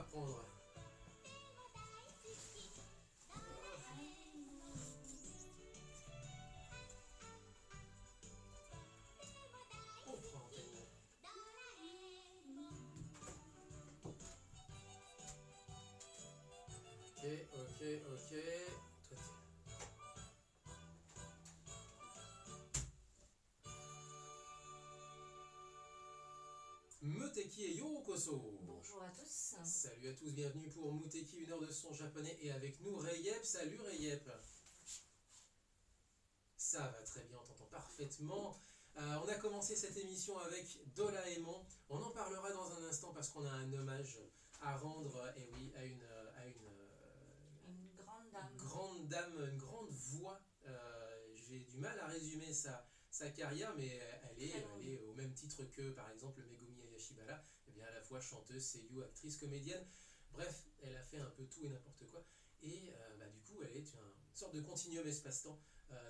apprendre. On prend l'antenne. Ok. Toi, Muteki et Yokoso. Bonjour à tous. Salut à tous, bienvenue pour Muteki, une heure de son japonais. Et avec nous, Reyep. Salut Reyep. Ça va très bien, on t'entend parfaitement. On a commencé cette émission avec Doraemon. On en parlera dans un instant parce qu'on a un hommage à rendre, et oui, à Une grande dame. grande dame, une grande voix. J'ai du mal à résumer sa carrière, mais elle est au même titre que, par exemple, Megumi Hayashibara, eh bien, à la fois chanteuse, seiyuu, actrice, comédienne. Bref, elle a fait un peu tout et n'importe quoi. Et du coup, elle est une sorte de continuum espace-temps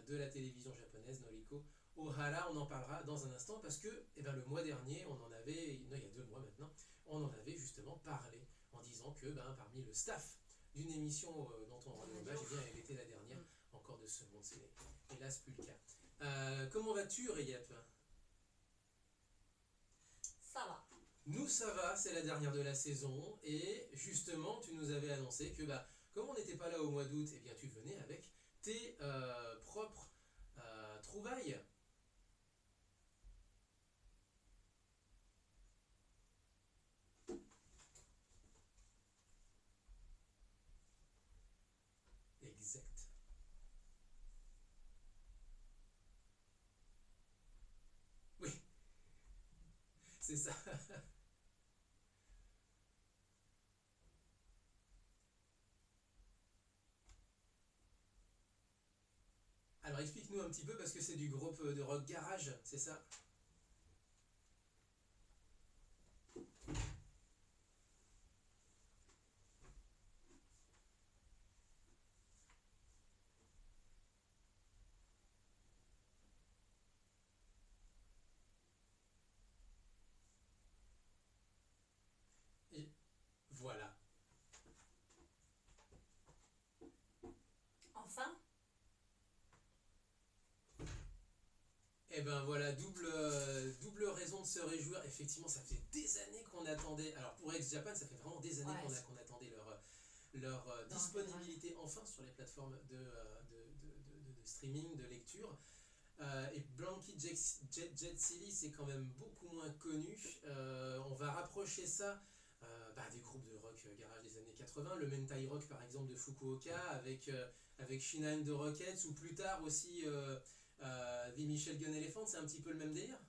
de la télévision japonaise, Noriko Ohara. On en parlera dans un instant parce que le mois dernier, il y a 2 mois maintenant, on en avait justement parlé en disant que parmi le staff d'une émission dont on rendait hommage, eh bien, elle était la dernière encore de ce monde. C'est hélas plus le cas. Comment vas-tu, Rayep? Ça va. Nous, ça va, c'est la dernière de la saison. Et justement, tu nous avais annoncé que, comme on n'était pas là au mois d'août, eh bien, tu venais avec tes propres trouvailles. Exact. Oui, c'est ça. Alors explique-nous un petit peu parce que c'est du groupe de rock garage, c'est ça? Et voilà. Enfin, Et ben voilà, double raison de se réjouir. Effectivement, ça fait des années qu'on attendait. Alors pour Ex-Japan, ça fait vraiment des années ouais, qu'on attendait leur dans disponibilité enfin sur les plateformes de streaming, de lecture. Et Blanky Jet Silly, c'est quand même beaucoup moins connu. On va rapprocher ça des groupes de rock garage des années 80, le Mentai Rock par exemple de Fukuoka, avec Shina and the Rockets, ou plus tard aussi The Michel Gun Elephant, c'est un petit peu le même délire.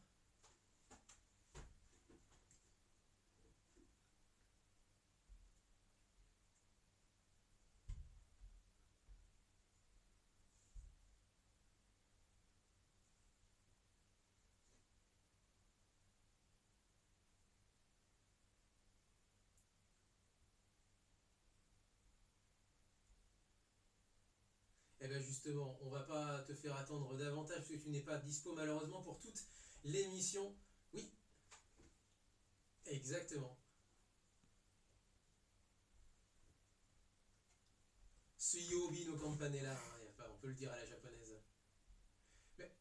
Et bien justement, on va pas te faire attendre davantage parce que tu n'es pas dispo malheureusement pour toute l'émission. Oui, exactement. Suyobi no Campanella, hein, on peut le dire à la japonaise. Mais,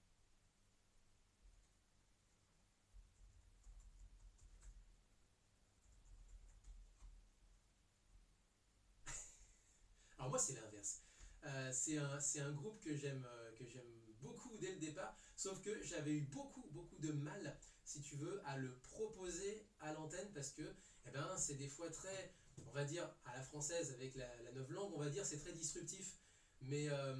alors moi c'est l'inverse. C'est un groupe que j'aime beaucoup dès le départ, sauf que j'avais eu beaucoup de mal, si tu veux, à le proposer à l'antenne parce que c'est des fois très, on va dire, à la française avec la neuve langue, on va dire, c'est très disruptif. Mais, euh,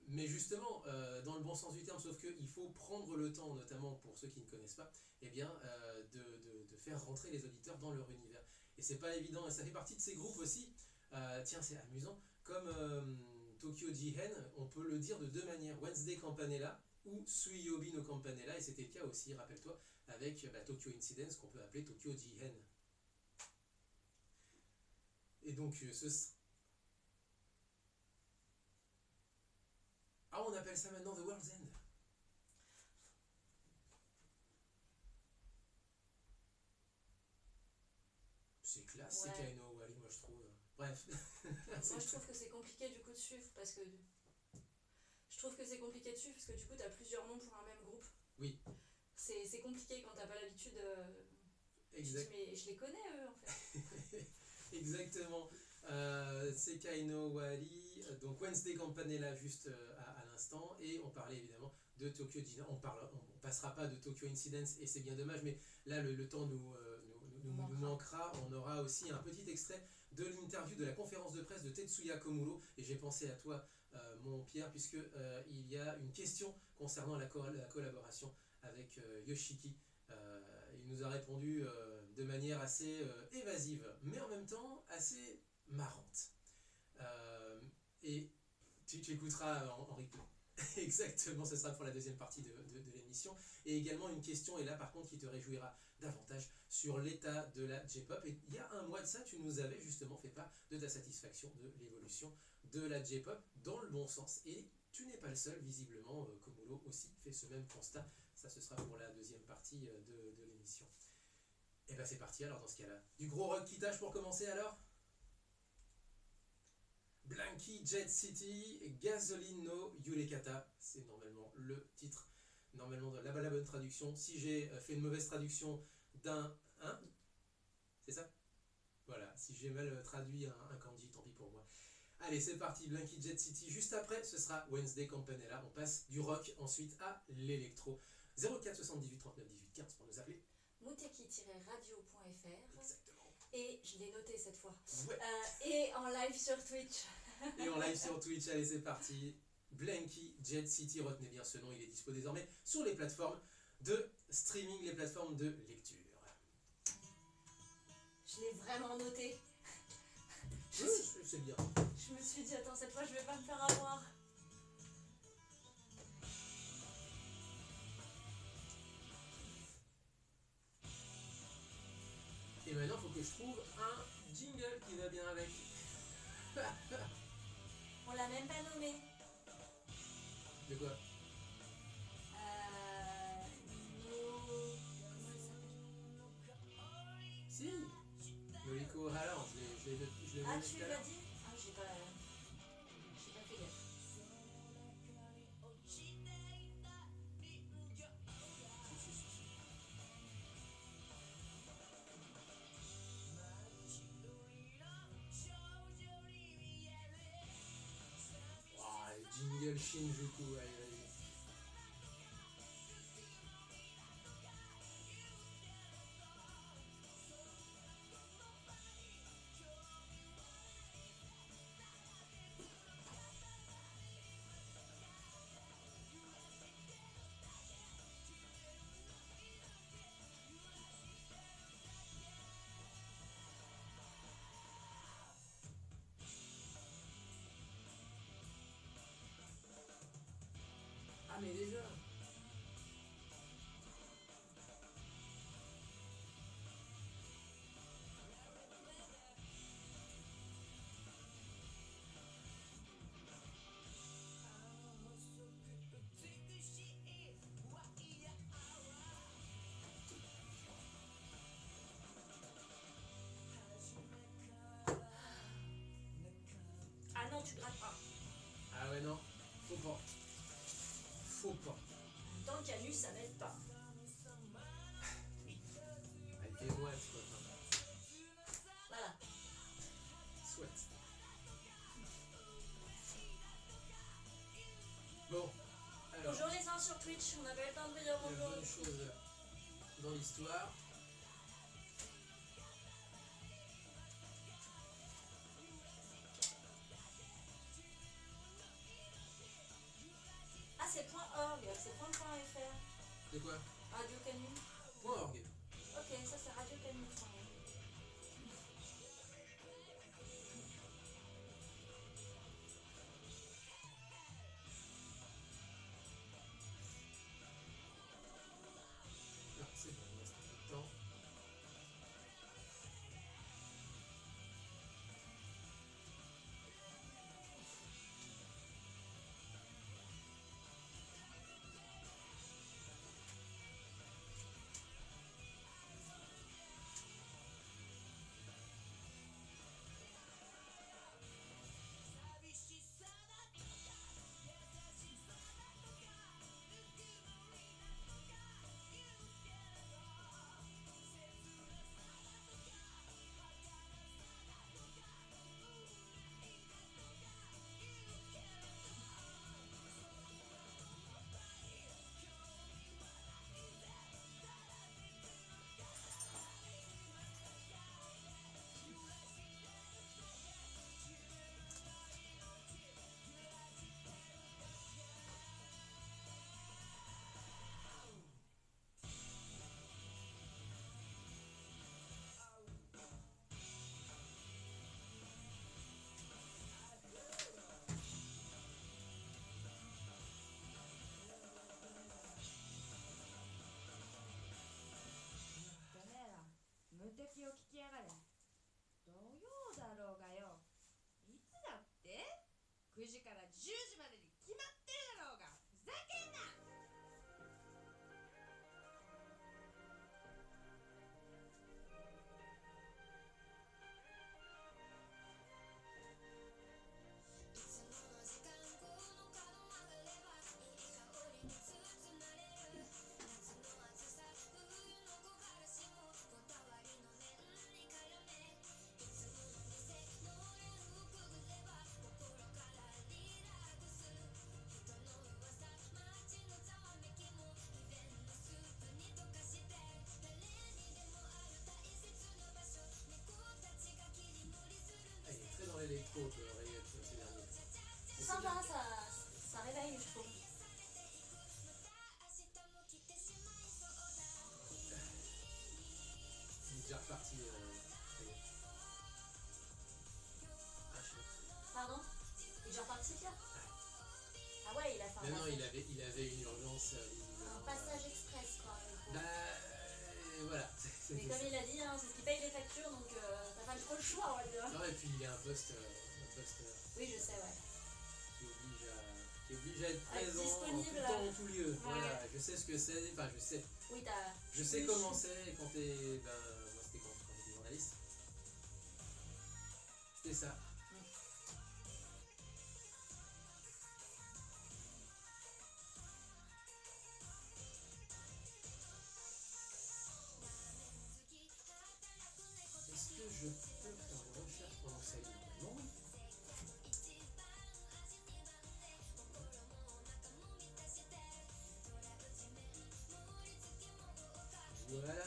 mais justement, dans le bon sens du terme, sauf qu'il faut prendre le temps, notamment pour ceux qui ne connaissent pas, de faire rentrer les auditeurs dans leur univers. Et c'est pas évident, et ça fait partie de ces groupes aussi. Tiens, c'est amusant. Comme Tokyo Jihen, on peut le dire de 2 manières. Wednesday Campanella ou Suiyobi no Campanella. Et c'était le cas aussi, rappelle-toi, avec Tokyo Incidence, qu'on peut appeler Tokyo Jihen. Et donc, ah, on appelle ça maintenant The World's End. C'est classe, Ouais. c'est Kaino Wally, moi je trouve. Bref. Moi, je trouve que c'est compliqué du coup de suivre parce que. Je trouve que c'est compliqué de suivre parce que du coup, t'as plusieurs noms pour un même groupe. Oui. C'est compliqué quand t'as pas l'habitude. Tu te dis, Exact. mais je les connais eux en fait. Exactement. C'est Kaino Wali, donc Wednesday Campanella juste à l'instant, et on parlait évidemment de Tokyo Dina. On passera pas de Tokyo Incidents et c'est bien dommage, mais là le temps nous manquera. On aura aussi un petit extrait de l'interview de la conférence de presse de Tetsuya Komuro, et j'ai pensé à toi, mon Pierre, puisque il y a une question concernant la collaboration avec Yoshiki. Il nous a répondu de manière assez évasive, mais en même temps assez marrante. Et tu écouteras en replay. Exactement, ce sera pour la deuxième partie de l'émission. Et également une question, et là par contre qui te réjouira davantage, sur l'état de la J-pop. Et il y a un mois de ça, tu nous avais justement fait part de ta satisfaction de l'évolution de la J-pop dans le bon sens. Et tu n'es pas le seul, visiblement, Komuro aussi fait ce même constat. Ça, ce sera pour la deuxième partie de l'émission. Et ben c'est parti alors dans ce cas-là. Du gros rock qui tâche pour commencer alors. Blanky Jet City, Gasoline no Yurekata, c'est normalement le titre, normalement la bonne traduction. Si j'ai fait une mauvaise traduction d'un... Hein, c'est ça? Voilà, si j'ai mal traduit un kanji, tant pis pour moi. Allez, c'est parti, Blanky Jet City. Juste après, ce sera Wednesday Campanella. On passe du rock ensuite à l'électro. 04 78 39 18 15 pour nous appeler. Muteki-radio.fr. Exactement. Et je l'ai noté cette fois. Ouais. Et en live sur Twitch. Et en live sur Twitch, allez c'est parti. Blanky Jet City, retenez bien ce nom, il est dispo désormais sur les plateformes de streaming, les plateformes de lecture. Je l'ai vraiment noté. C'est bien. Je me suis dit, attends, cette fois je vais pas me faire avoir. Et maintenant, il faut que je trouve un jingle qui va bien avec. On l'a même pas nommé. De quoi? Comment elle s'appelle? Si, Noriko Hara, je l'ai Ah, noté tu tout à l'as l'heure. dit? Ah, j'ai pas fait gaffe. Jingle Shinjuku, allez, vas-y. Ah mais déjà. Ah non, tu grattes pas. Ah ouais non, faut pas. Faut pas. Tant qu'il y a nu, ça m'aide pas. Elle fait moite quoi. Voilà. Soit. Bon, alors, Bonjour les uns sur Twitch, on n'a pas eu le temps de dire la bonjour. bonne chose dans l'histoire. Ah, c'est .org, c'est .fr. C'est quoi? Radio Canu. .org. Ok, ça c'est Radio Canu. Ah, c'est bon, il reste un peu de temps. から10時までに決まってるだろうが。ふざけんな。Ah, il est très dans l'électro, ces derniers temps. C'est Mais sympa, bien. ça réveille, je trouve. Il est déjà reparti. Ça y est. Ah, je sais pas. Pardon? Il est déjà reparti, Pierre? Ah ouais, il a fait un Non, non, passage. il avait une urgence, Un visiblement. passage express, quoi. le Bah, pauvre. voilà. Mais comme il a dit, hein, c'est ce qui paye les factures, donc t'as pas trop le choix, on va dire. Non, et puis il a un poste Oui, je sais, ouais. qui oblige à être À être présent en tout disponible. temps, en tout lieu. Ouais. Voilà, je sais ce que c'est. Enfin, Oui, t'as. je sais Oui. comment c'est quand t'es. Ben, moi, c'était quand j'étais journaliste. C'était ça. Est-ce que je peux faire une recherche pendant que ça lit normalement? Voilà.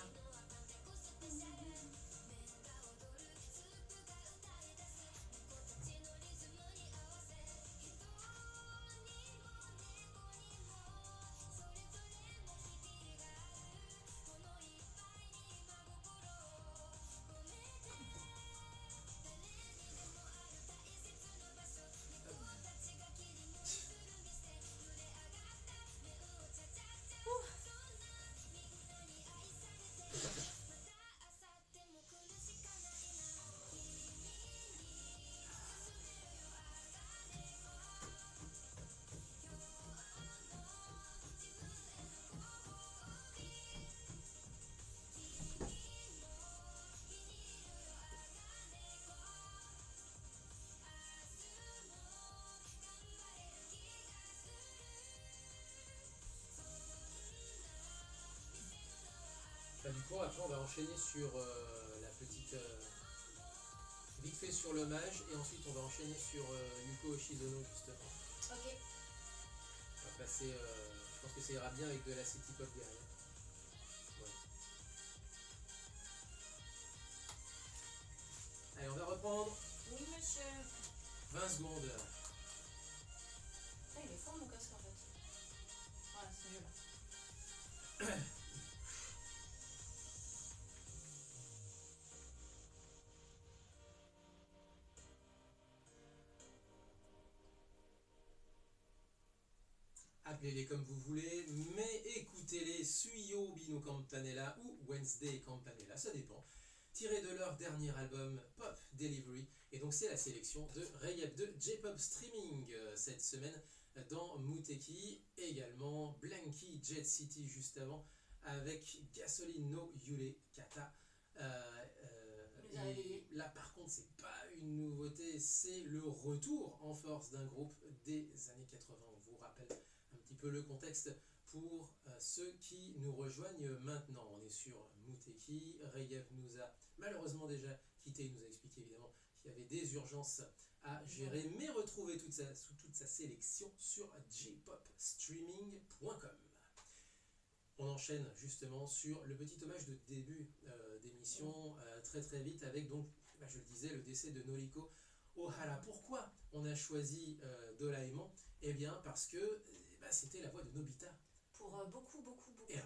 Bah, du coup, après, on va enchaîner sur la petite. Vite fait sur l'hommage, et ensuite on va enchaîner sur Yuko Oshizono, justement. Ok. On va passer. Je pense que ça ira bien avec de la city pop derrière. Ouais. Allez, on va reprendre Oui, monsieur. 20 secondes. Ah, il est fort mon casque en fait. Voilà, c'est mieux là. Appelez-les comme vous voulez, mais écoutez-les Suyo Bino Campanella ou Wednesday Campanella, ça dépend. Tiré de leur dernier album Pop Delivery, et donc c'est la sélection de Rayep de J-Pop Streaming cette semaine dans Muteki, également Blanky Jet City juste avant avec Gasoline no Yure Kata. Il nous a réveillés. Là par contre c'est pas une nouveauté, c'est le retour en force d'un groupe des années 80. On vous rappelle un petit peu le contexte pour ceux qui nous rejoignent maintenant. On est sur Muteki. Rayep nous a malheureusement déjà quitté. Il nous a expliqué évidemment qu'il y avait des urgences à gérer, mais retrouvez toute sa sélection sur jpopstreaming.com. On enchaîne justement sur le petit hommage de début d'émission très très vite avec donc, je le disais, le décès de Noriko Ohara. Pourquoi on a choisi Doraemon? Eh bien parce que c'était la voix de Nobita. Pour beaucoup. Elle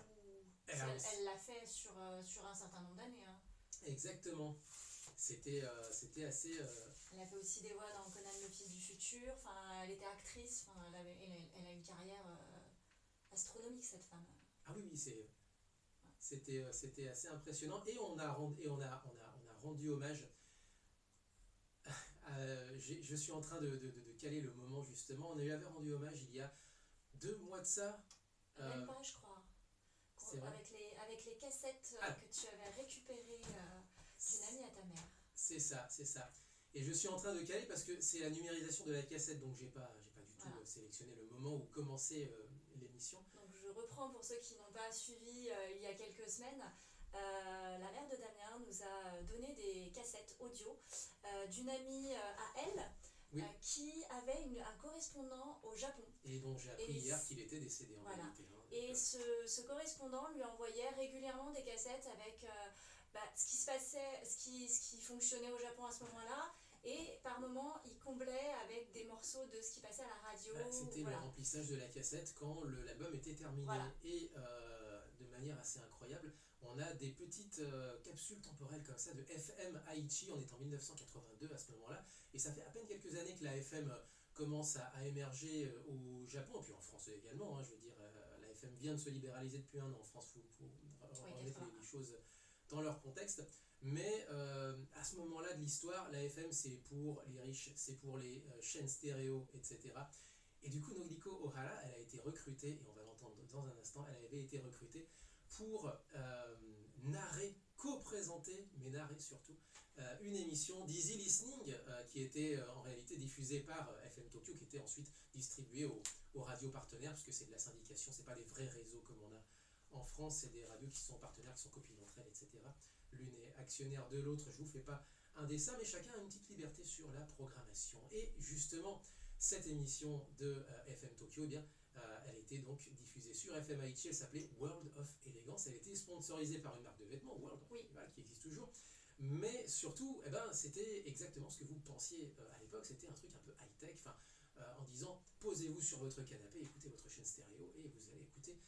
Elle l'a fait sur un certain nombre d'années. Hein. Exactement. C'était assez. Elle a fait aussi des voix dans Conan le fils du futur. Enfin, elle était actrice. Enfin, elle a une carrière astronomique cette femme. Ah oui, c'était assez impressionnant et on a rendu hommage. je suis en train de caler le moment justement. On lui avait rendu hommage il y a 2 mois de ça. Même pas, je crois. C'est vrai. Avec les cassettes Ah. que tu avais récupérées d'une amie à ta mère. C'est ça, c'est ça. Et je suis en train de caler parce que c'est la numérisation de la cassette, donc j'ai pas du tout Voilà. sélectionné le moment où commençait l'émission. Donc je reprends pour ceux qui n'ont pas suivi il y a quelques semaines. La mère de Damien nous a donné des cassettes audio d'une amie à elle Oui. qui avait un correspondant au Japon. Et dont j'ai appris Et hier qu'il était décédé en voilà. réalité. Hein, Et ce correspondant lui envoyait régulièrement des cassettes avec ce qui se passait, ce qui fonctionnait au Japon à ce moment-là. Et par moments, il comblait avec des morceaux de ce qui passait à la radio. C'était voilà. le remplissage de la cassette quand l'album était terminé. Voilà. Et de manière assez incroyable, on a des petites capsules temporelles comme ça de FM Aichi. On est en 1982 à ce moment-là. Et ça fait à peine quelques années que la FM commence à émerger au Japon, et puis en France également. Hein, je veux dire, la FM vient de se libéraliser depuis 1 an en France. Il faut remettre les choses dans leur contexte. Mais à ce moment-là de l'histoire, la FM c'est pour les riches, c'est pour les chaînes stéréo, etc. Et du coup, Noriko Ohara, elle a été recrutée, et on va l'entendre dans un instant, elle avait été recrutée pour narrer, co-présenter, mais narrer surtout, une émission d'Easy Listening qui était en réalité diffusée par FM Tokyo, qui était ensuite distribuée aux radios partenaires, puisque c'est de la syndication, c'est pas des vrais réseaux comme on a en France, c'est des radios qui sont partenaires, qui sont copies entre elles, etc. L'une est actionnaire de l'autre, je vous fais pas un dessin, mais chacun a une petite liberté sur la programmation. Et justement, cette émission de FM Tokyo, eh bien, elle était donc diffusée sur FM Aichi, elle s'appelait World of Elegance, elle était sponsorisée par une marque de vêtements, World, Oui. voilà, qui existe toujours, mais surtout, eh ben, c'était exactement ce que vous pensiez à l'époque, c'était un truc un peu high-tech, en disant, posez-vous sur votre canapé, écoutez votre chaîne stéréo, et vous allez écouter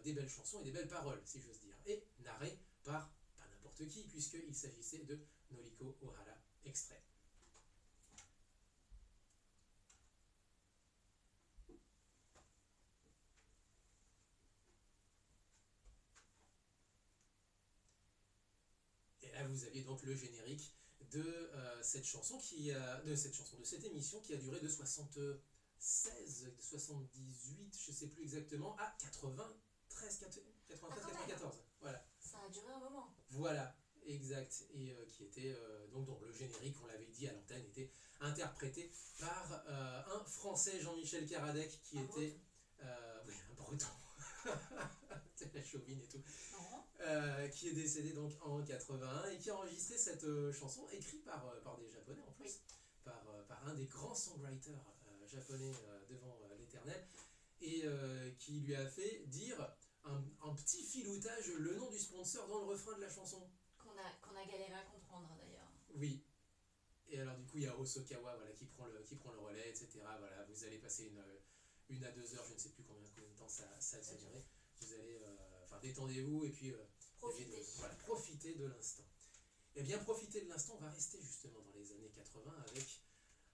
des belles chansons et des belles paroles, si j'ose dire, et narré par pas n'importe qui, puisqu'il s'agissait de Noriko Ohara, extrait. Et là, vous aviez donc le générique de cette chanson de cette émission qui a duré de 76, de 78, je sais plus exactement, à 93, 94. Voilà. Ça a duré un moment. Voilà, exact. Et qui était donc dont le générique, on l'avait dit à l'antenne, était interprété par un Français, Jean-Michel Karadec, qui était oui, un breton. C'est la chauvine et tout. Qui est décédé donc en 81 et qui a enregistré cette chanson écrite par des Japonais en plus, oui. par un des grands songwriters japonais devant l'éternel, et qui lui a fait dire un petit filoutage le nom du sponsor dans le refrain de la chanson. Qu'on a galéré à comprendre d'ailleurs. Oui. Et alors du coup il y a Hosokawa, voilà, qui prend le relais, etc. Voilà, vous allez passer une à 2 heures, je ne sais plus combien de temps ça a duré. Vous allez, détendez-vous et puis profitez de l'instant. Et bien profiter de l'instant, on va rester justement dans les années 80 avec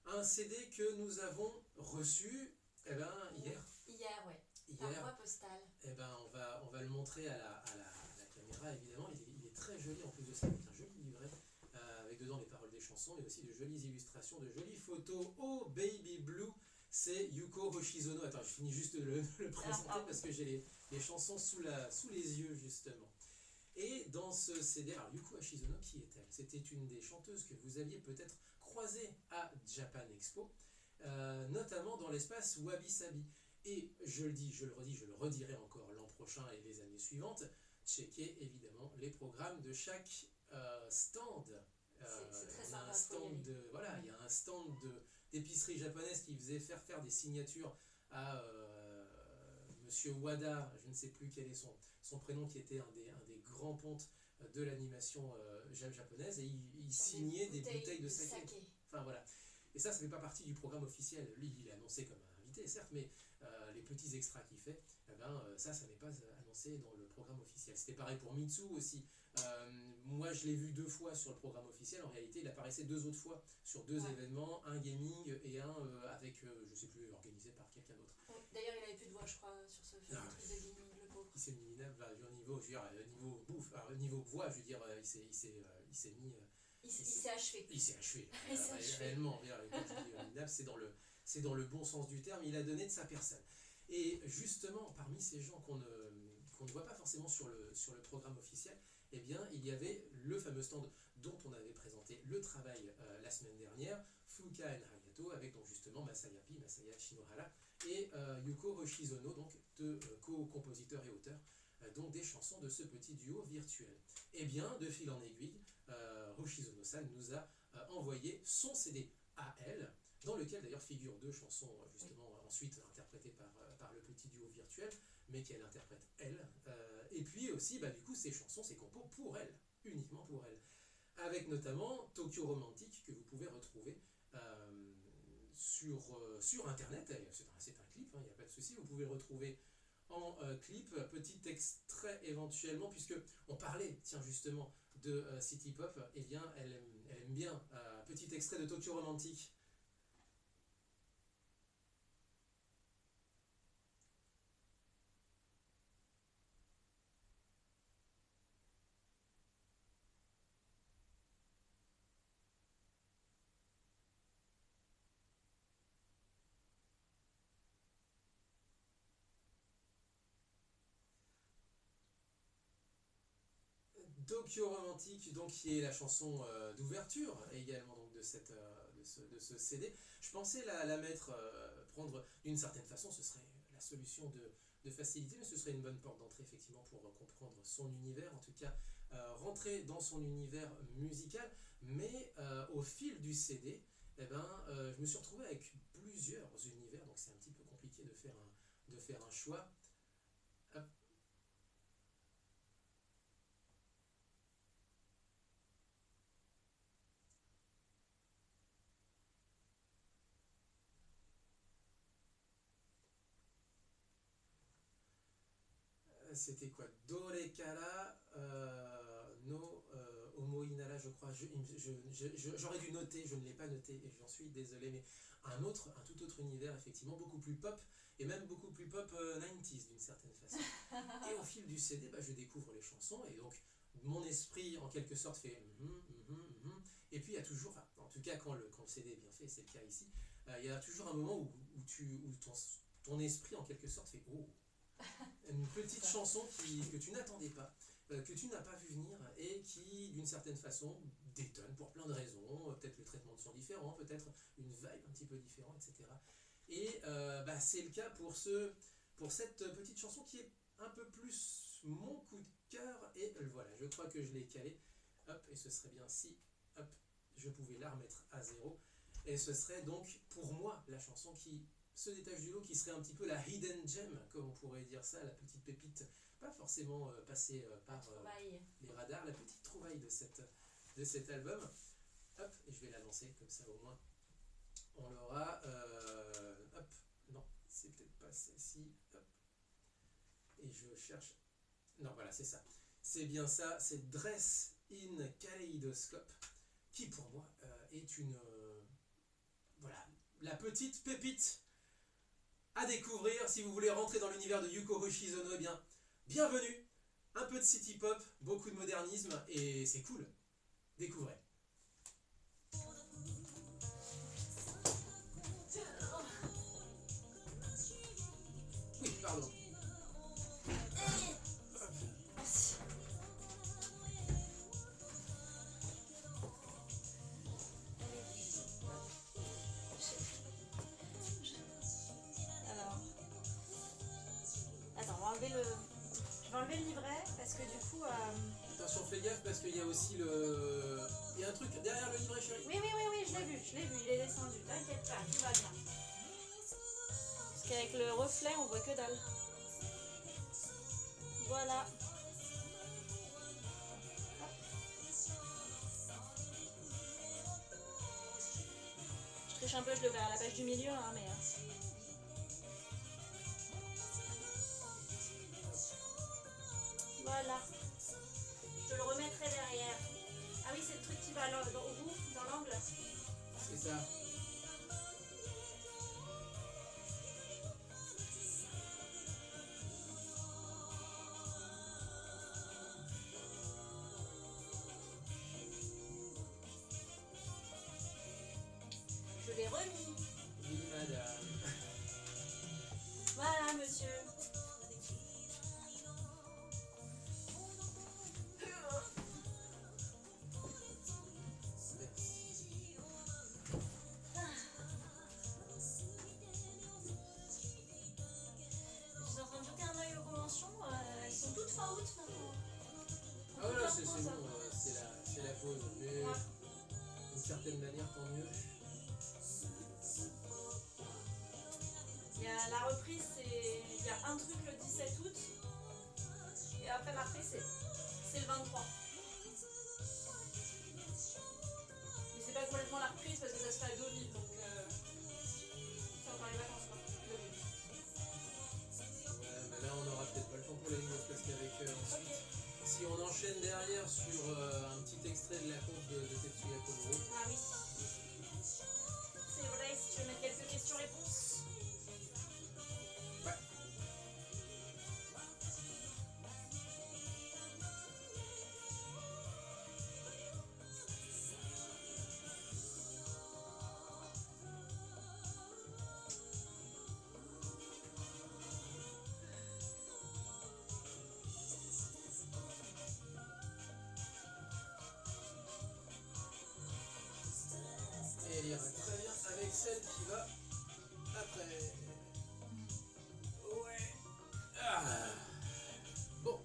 un CD que nous avons reçu hier. Hier, ouais. Par voie postale. On va le montrer à la caméra, évidemment. Il est très joli en plus de ça, avec un joli livret, avec dedans les paroles des chansons, mais aussi de jolies illustrations, de jolies photos. Oh Baby Blue, c'est Yuko Hoshizono. Attends, je finis juste de le présenter parce que j'ai les chansons sous les yeux justement. Et dans ce CD, alors Yuko Hoshizono, qui est-elle? C'était une des chanteuses que vous aviez peut-être croisée à Japan Expo, notamment dans l'espace Wabi Sabi. Et je le dis, je le redis, je le redirai encore l'an prochain et les années suivantes, checkez évidemment les programmes de chaque stand. C'est très sympa. Il y a un stand d'épicerie japonaise qui faisait faire des signatures à Monsieur Wada, je ne sais plus quel est son prénom, qui était un des grands pontes de l'animation japonaise, et il signait des bouteilles de saké. Enfin voilà. Et ça fait pas partie du programme officiel. Lui, il est annoncé comme un invité, certes, mais les petits extras qu'il fait, ça n'est pas annoncé dans le programme officiel. C'était pareil pour Mitsu aussi. Moi, je l'ai vu 2 fois sur le programme officiel. En réalité, il apparaissait 2 autres fois sur 2 événements, un gaming et un avec, je sais plus, organisé par quelqu'un d'autre. D'ailleurs, il avait plus de voix, je crois, sur ce truc de gaming, le pauvre. Il s'est mis niveau bouffe, niveau voix, je veux dire, il s'est mis. il s'est achevé. Il s'est achevé. Il s'est achevé. Réellement, comme je dis, Minab, c'est dans le bon sens du terme, il a donné de sa personne. Et justement, parmi ces gens qu'on ne voit pas forcément sur le programme officiel, eh bien, il y avait le fameux stand dont on avait présenté le travail la semaine dernière, Fuka and Hayato, avec donc justement Masaya Shinohara et Yuko Hoshizono, donc deux co-compositeurs et auteurs donc des chansons de ce petit duo virtuel. Et bien, de fil en aiguille, Hoshizono-san nous a envoyé son CD à elle, dans lequel d'ailleurs figurent deux chansons justement ensuite interprétées par le petit duo virtuel, mais qu'elle interprète elle. Et puis aussi, du coup, ces chansons, ces compos pour elle, uniquement pour elle. Avec notamment Tokyo Romantique, que vous pouvez retrouver sur Internet. C'est un clip, il n'y a pas de souci, vous pouvez le retrouver en clip, petit extrait éventuellement, puisque on parlait, tiens justement, de City Pop, eh bien elle aime bien petit extrait de Tokyo Romantique. Tokyo Romantique, donc, qui est la chanson d'ouverture également donc, de ce CD. Je pensais la mettre, prendre d'une certaine façon, ce serait la solution de facilité, mais ce serait une bonne porte d'entrée effectivement pour comprendre son univers, en tout cas rentrer dans son univers musical, mais au fil du CD, eh ben, je me suis retrouvé avec plusieurs univers, donc c'est un petit peu compliqué de faire un choix. C'était quoi? Dorekara no Omoinara, je crois. J'aurais dû noter, je ne l'ai pas noté et j'en suis désolé, mais un tout autre univers, effectivement, beaucoup plus pop et même beaucoup plus pop 90s d'une certaine façon. Et au fil du CD, je découvre les chansons et donc mon esprit, en quelque sorte, fait et puis il y a toujours, en tout cas quand le CD est bien fait, c'est le cas ici, il y a toujours un moment où ton esprit, en quelque sorte, fait oh, une petite chanson que tu n'attendais pas, que tu n'as pas vu venir et qui, d'une certaine façon, détonne pour plein de raisons. Peut-être le traitement de son différent, peut-être une vibe un petit peu différente, etc. Et c'est le cas pour cette petite chanson qui est un peu plus mon coup de cœur. Et voilà, je crois que je l'ai calé. Hop, et ce serait bien si hop, je pouvais la remettre à 0. Et ce serait donc pour moi la chanson qui se détache du lot, qui serait un petit peu la hidden gem, comme on pourrait dire ça, la petite pépite, pas forcément passée par les radars, la petite trouvaille de cet album. Hop, et je vais la lancer comme ça au moins. On l'aura. Hop, non, c'est peut-être pas celle-ci. Hop. Et je cherche. Non, voilà, c'est ça. C'est bien ça, c'est Dress in Kaleidoscope, qui pour moi est une. Voilà, la petite pépite à découvrir si vous voulez rentrer dans l'univers de Yuko Hoshizono. Eh bien, bienvenue. Un peu de city pop, beaucoup de modernisme et c'est cool. Découvrez. Oui, pardon. Je vais enlever le livret parce que du coup. Attention, fais gaffe parce qu'il y a aussi le. Il y a un truc derrière le livret, chérie. Oui, je l'ai vu, il est descendu. T'inquiète pas, tout va bien. Parce qu'avec le reflet, on voit que dalle. Voilà. Je triche un peu, je l'ai ouvert à la page du milieu, hein, mais. Voilà. Je te le remettrai derrière. Ah oui, c'est le truc qui va au bout, dans l'angle. C'est ça. remis. Oui, madame. Voilà, monsieur. Merci. Je suis en train de jeter un œil aux conventions. Elles sont toutes fin août maintenant. Ah voilà, c'est bon, c'est la pause. Mais Ouais. d'une certaine manière, tant mieux. Il y a la reprise, il y a un truc le 17 août. Et après la reprise, c'est le 23. Mais c'est pas complètement la reprise parce que ça se fait à Deauville. Donc c'est encore les vacances quoi. Deauville. Ouais, mais là, on n'aura peut-être pas le temps pour les news parce qu'avec ensuite, Ok. si on enchaîne derrière sur un petit extrait de la conf de Tetsuya Komuro. Ah oui. C'est vrai, si tu veux mettre quelques questions-réponses. Ouais. Et elle ira très bien avec celle qui va après. Ouais. Ah. Bon.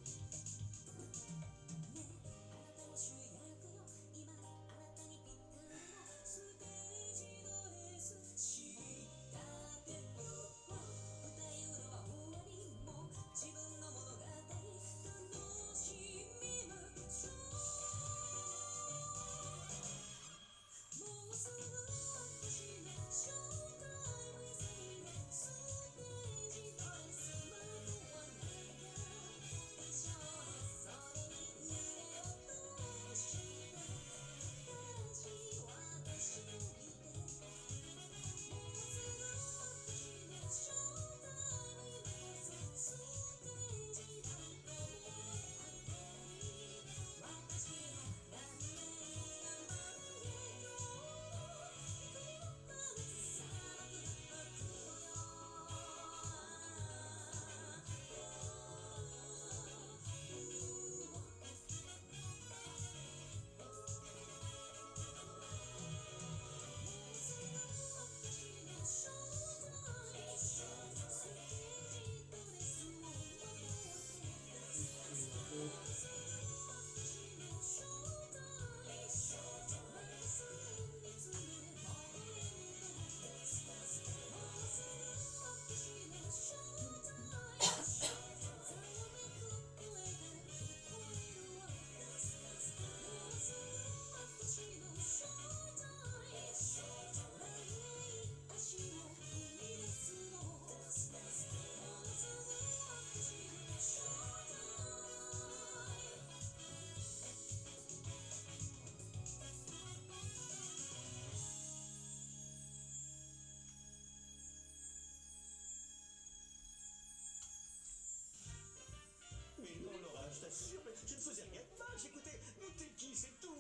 Mais non, Laura, je t'assure, mais je ne faisais rien de mal, j'écoutais Moteki, c'est tout.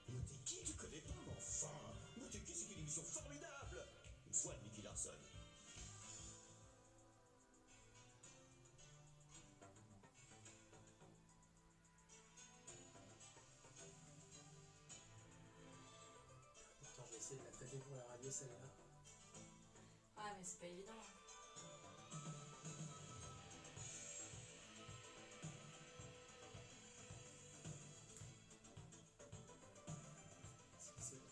Moteki, tu connais pas, mais enfin. Moteki, c'est une émission formidable. Une fois de Nicky Larson. Pourtant, j'ai essayé de la traiter pour la radio, celle-là. Ouais, mais c'est pas évident. C'est bon.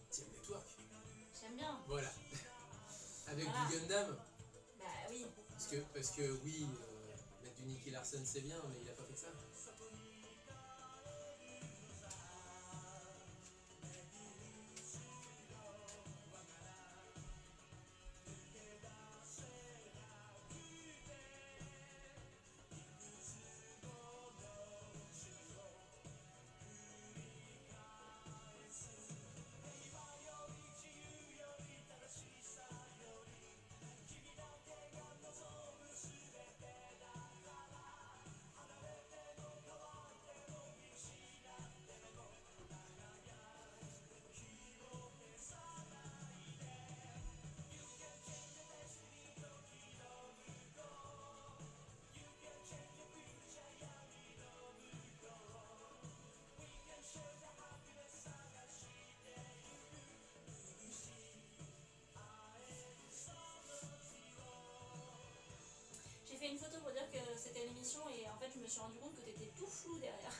Team Network. J'aime bien. Voilà. Avec Voilà. du Gundam. Bah oui. Parce que oui, mettre du Nicky Larson c'est bien, mais il a pas fait que ça. l'émission et en fait je me suis rendu compte que t'étais tout flou derrière.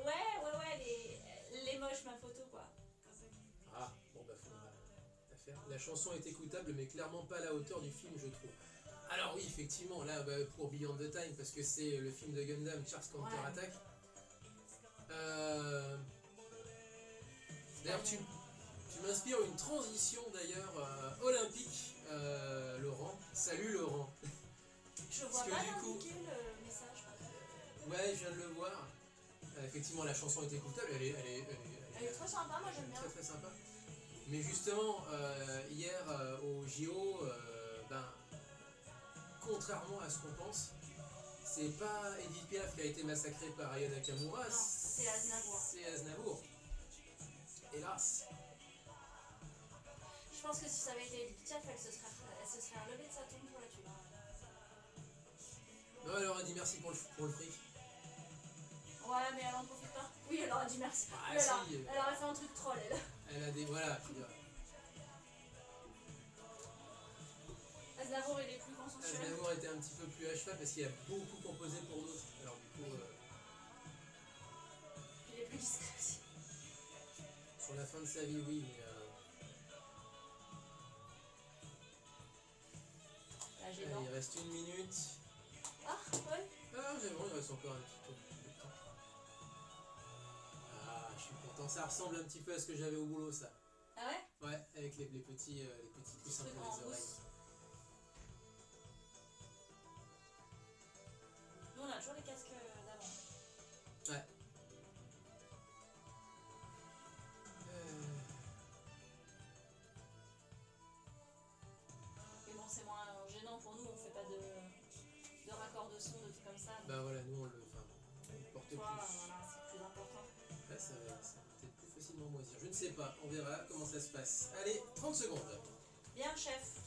Ouais, les moches ma photo quoi. Ah, bon bah faudra la faire. La chanson est écoutable mais clairement pas à la hauteur du film je trouve. Alors oui effectivement là bah, pour Beyond the Time parce que c'est le film de Gundam Charles Counter Attack. D'ailleurs tu m'inspires une transition d'ailleurs olympique Laurent. Salut Laurent. Je vois que pas du coup- d'indiquer le message par contre. Ouais je viens de le voir. Effectivement la chanson est écoutable, elle Elle est très sympa, moi j'aime bien. très très sympa. Mais justement, hier au JO, ben, contrairement à ce qu'on pense, c'est pas Edith Piaf qui a été massacrée par Aya Nakamura, Non, c'est Aznavour. C'est Aznavour. Hélas. Je pense que si ça avait été Edith Piaf, elle se serait relevée de sa tombe pour la tuer. Non, elle aurait dit merci pour le fric. Ouais, mais elle en profite pas. Oui, elle aurait dit merci. Ah, Oui, si, elle aurait fait un truc troll, elle. Elle a des. Voilà, je veux dire, Aznavour, il est plus consensuel. Aznavour était un petit peu plus à cheval parce qu'il a beaucoup composé pour d'autres. Alors, du coup, Il est plus discret aussi. sur la fin de sa vie, oui, mais. Là, j'ai Allez, il reste 1 minute. Ah, ouais. Ah, c'est bon, il reste encore un petit peu de temps. Ah, je suis content. Ça ressemble un petit peu à ce que j'avais au boulot, ça. Ah ouais? Ouais, avec les petits coussins Truc pour en les oreilles. mousse. Nous, on a toujours les casques d'avant. Ouais. Mais bon, c'est moins gênant pour nous, on fait pas de raccord de son, de trucs comme ça. Bah voilà, nous on le porte plus. Voilà, c'est plus important. Ouais, ça va peut-être plus facilement moisir. Je ne sais pas, on verra comment ça se passe. Allez, 30 secondes. Bien, chef.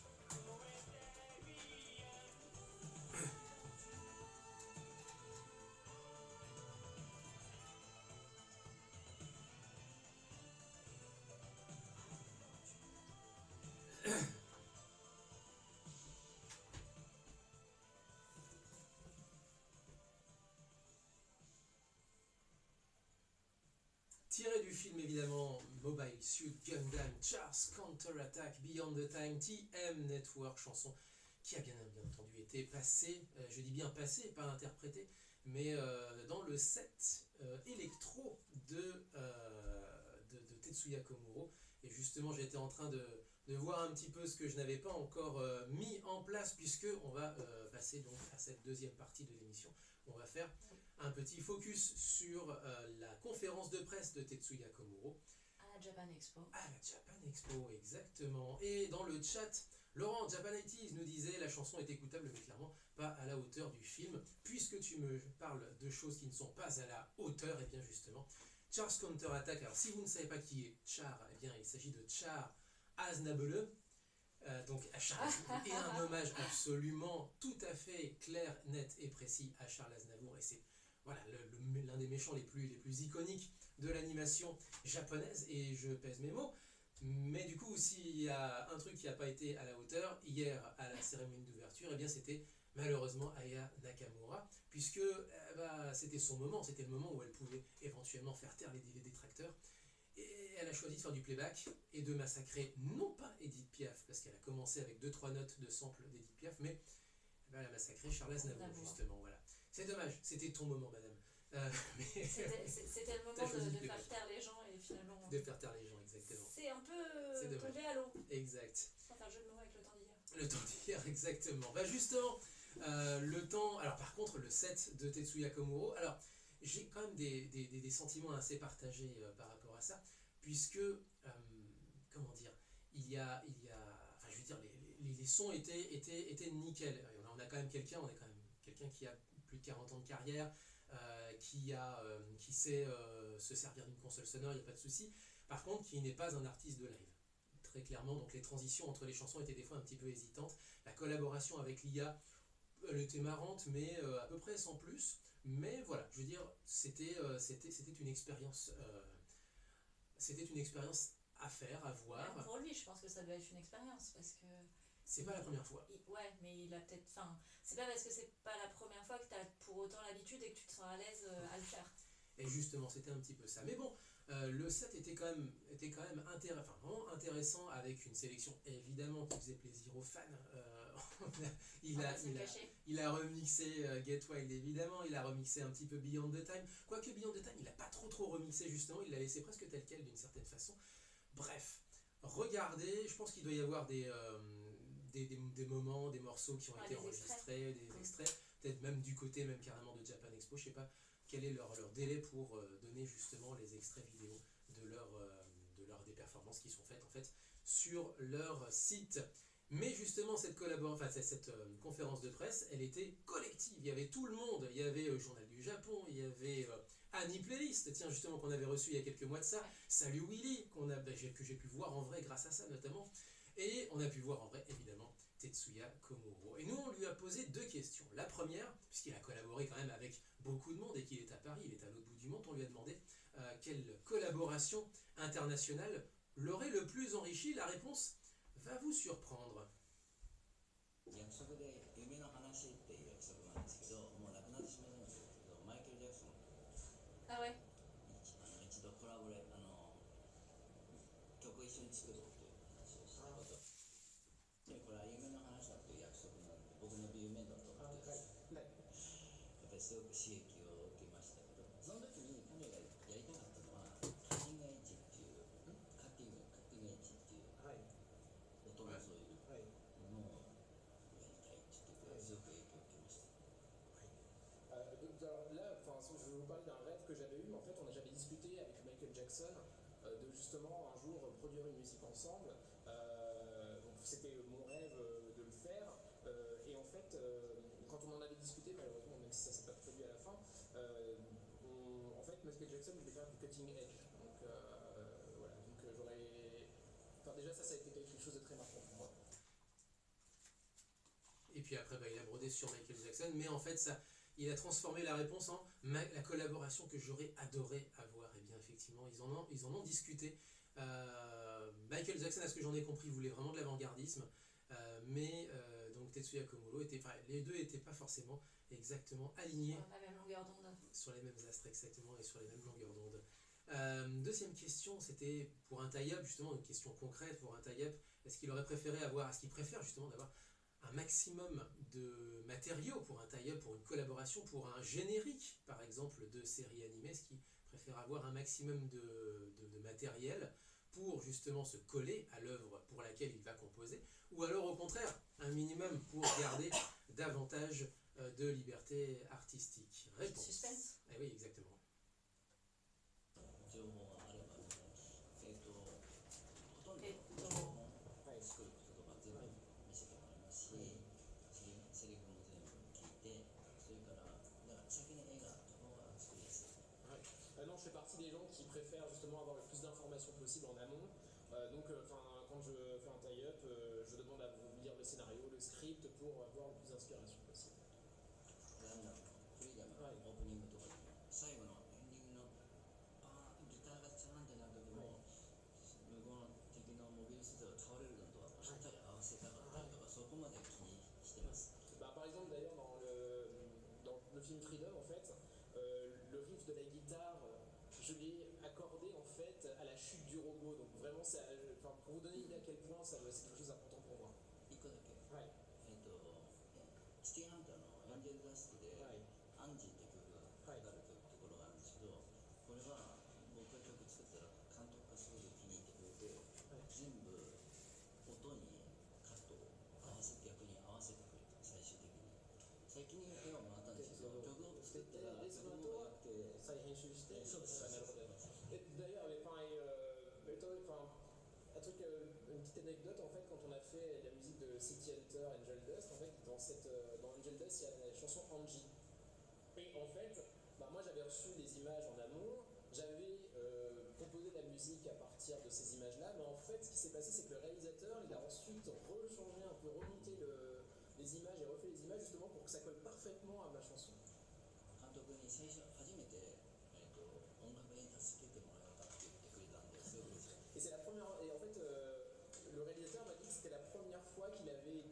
Tiré du film évidemment Mobile Suit Gundam Char's Counter Attack Beyond the Time TM Network, chanson qui a bien entendu été passée, je dis bien passée, pas interprétée, mais dans le set électro de Tetsuya Komuro. Et justement j'étais en train de voir un petit peu ce que je n'avais pas encore mis en place, puisque on va passer donc à cette deuxième partie de l'émission. On va faire un petit focus sur la conférence de presse de Tetsuya Komuro. À la Japan Expo. À la Japan Expo, exactement. Et dans le chat, Laurent Japan 80s nous disait la chanson est écoutable, mais clairement pas à la hauteur du film. Puisque tu me parles de choses qui ne sont pas à la hauteur, et bien justement, Char's Counter Attack. Alors si vous ne savez pas qui est Char, eh bien il s'agit de Char Aznavour. Donc à Charles Aznavour, et un hommage absolument tout à fait clair, net et précis à Charles Aznavour. Et c'est voilà, l'un des méchants les plus iconiques de l'animation japonaise, et je pèse mes mots. Mais du coup, s'il y a un truc qui n'a pas été à la hauteur, hier à la cérémonie d'ouverture, eh bien c'était malheureusement Aya Nakamura, puisque c'était son moment, c'était le moment où elle pouvait éventuellement faire taire les détracteurs. Et elle a choisi de faire du playback et de massacrer non pas Edith Piaf, parce qu'elle a commencé avec 2-3 notes de sample d'Edith Piaf, mais elle a massacré Charles Aznavour, justement. Voilà. C'est dommage, c'était ton moment, madame. C'était le moment de faire taire les gens et finalement. De faire taire les gens, exactement. C'est un peu tombé à l'eau. Exact. Sans faire jeu de mots avec le temps d'hier. Le temps d'hier, exactement. Bah justement, le temps. Alors par contre, le set de Tetsuya Komuro. Alors j'ai quand même des sentiments assez partagés par rapport à ça, puisque comment dire, il y a enfin je veux dire les sons étaient nickel. On a quand même quelqu'un qui a plus de 40 ans de carrière, qui sait se servir d'une console sonore, il n'y a pas de souci. Par contre, qui n'est pas un artiste de live. Très clairement, donc les transitions entre les chansons étaient des fois un petit peu hésitantes. La collaboration avec l'IA, elle était marrante, mais à peu près sans plus. Mais voilà, je veux dire, c'était une expérience. C'était une expérience à faire, à voir. Même pour lui, je pense que ça doit être une expérience parce que C'est pas la première fois. Ouais, mais il a peut-être. Enfin, c'est pas parce que c'est pas la première fois que tu as pour autant l'habitude et que tu te sens à l'aise à le faire. Et justement, c'était un petit peu ça. Mais bon, le set était quand même vraiment intéressant, avec une sélection évidemment qui faisait plaisir aux fans. Il a, il, a, il a remixé Get Wild évidemment, il a remixé un petit peu Beyond the Time. Quoique Beyond the Time, il a pas trop remixé justement, il l'a laissé presque tel quel d'une certaine façon. Bref, regardez, je pense qu'il doit y avoir des moments, des morceaux qui ont été enregistrés, des extraits, peut-être même du côté même carrément de Japan Expo, je sais pas quel est leur délai pour donner justement les extraits vidéo des performances qui sont faites en fait sur leur site. Mais justement cette conférence de presse, elle était collective, il y avait tout le monde, il y avait Journal du Japon, il y avait Annie Playlist, tiens justement qu'on avait reçu il y a quelques mois de ça, Salut Willy, que j'ai pu voir en vrai grâce à ça notamment, et on a pu voir en vrai évidemment Tetsuya Komuro. Et nous on lui a posé 2 questions. La première, puisqu'il a collaboré quand même avec beaucoup de monde et qu'il est à Paris, il est à l'autre bout du monde, on lui a demandé quelle collaboration internationale l'aurait le plus enrichi. La réponse va vous surprendre. 約束で夢の話っていう約束なんですけど、もうなくなってしまったんですけど、マイケル・ジャクソンとあ、ouais. 一度コラボレ曲一緒に作ろうという話をしたことで、これは夢の話だという約束なんで僕の夢だと思ってです、やっぱりすごく刺激を受けましたけど、その時に彼がやりたかったのはカッティングエッジっていうカッティングエッジっていう音のそういうものをやりたいって言ってくれて、すごく影響を受けました。Alors là, je vais vous parler d'un rêve que j'avais eu, mais en fait on j'avais discuté avec Michael Jackson de justement un jour produire une musique ensemble. Donc c'était mon rêve de le faire. Et en fait, quand on en avait discuté, malheureusement, même si ça s'est pas produit à la fin, en fait Michael Jackson voulait faire du cutting edge. Donc voilà, donc j'aurais... Enfin déjà ça a été quelque chose de très marquant pour moi. Et puis après, il a brodé sur Michael Jackson, mais en fait, il a transformé la réponse en la collaboration que j'aurais adoré avoir. Et bien effectivement, ils en ont discuté. Michael Jackson, à ce que j'en ai compris, voulait vraiment de l'avant-gardisme, mais donc Tetsuya Komuro, les deux n'étaient pas forcément exactement alignés Sur la même longueur d'onde. Sur les mêmes astres exactement et sur les mêmes longueurs d'onde. Deuxième question, c'était pour un tie-up, justement une question concrète pour un tie-up. Est-ce qu'il préfère justement d'avoir un maximum de matériaux pour un tie-up, pour une collaboration, pour un générique par exemple de série animée? Est-ce qu'il préfère avoir un maximum de matériel pour justement se coller à l'œuvre pour laquelle il va composer, ou alors au contraire un minimum pour garder davantage de liberté artistique? Réponse. Suspense. Eh oui, exactement. 情報があれば、ほとんど作ることとか全部見せてもらいますし、セリフも全部聞いて、それから先に絵があった方が作りやすい。Non, je fais partie des gens qui préfèrent justement avoir le plus d'informations possible en amont. Donc, quand je fais un tie-up, je demande à lire le scénario, le script pour avoir le plus d'inspiration possible. ランナーのフリーダムのオープニングとかでも、最後のエンディングのギターがチャーンってなる時も、向こうの敵のモビルスーツが倒れるのとはぴったり合わせたかったりとか、そこまで気にしてます。Par exemple, d'ailleurs, dans le film Freedom, en fait, le riff de la guitare, je l'ai accordé en fait à la chute du robot. Donc vraiment, pour vous donner une idée à quel point c'est quelque chose d'important pour moi. 一個だけ。シティハンターのエンジェルダストで、アンジーって曲がかかるところがあるんですけど、これは僕が曲作ったら監督がすごく気に入ってくれて、全部音にカットを逆に合わせてくれた、最終的に。最近に絵をもらったんですけど、曲を作ったら曲も良くて、再編集して、そうです。D'ailleurs, un truc, une petite anecdote, en fait, quand on a fait la musique de City Hunter, Angel Dust, en fait, dans Angel Dust, il y a la chanson Angie. Et en fait, moi j'avais reçu les images en amont, j'avais composé la musique à partir de ces images-là, mais en fait, ce qui s'est passé, c'est que le réalisateur, il a ensuite rechangé un peu, remonté les images et refait les images justement pour que ça colle parfaitement à ma chanson. 監督に最初初めて、音楽に助けてもらえたって言ってくれたんですごく嬉しかった。Et c'est la première. Et en fait, le réalisateur m'a dit que c'était la première fois qu'il avait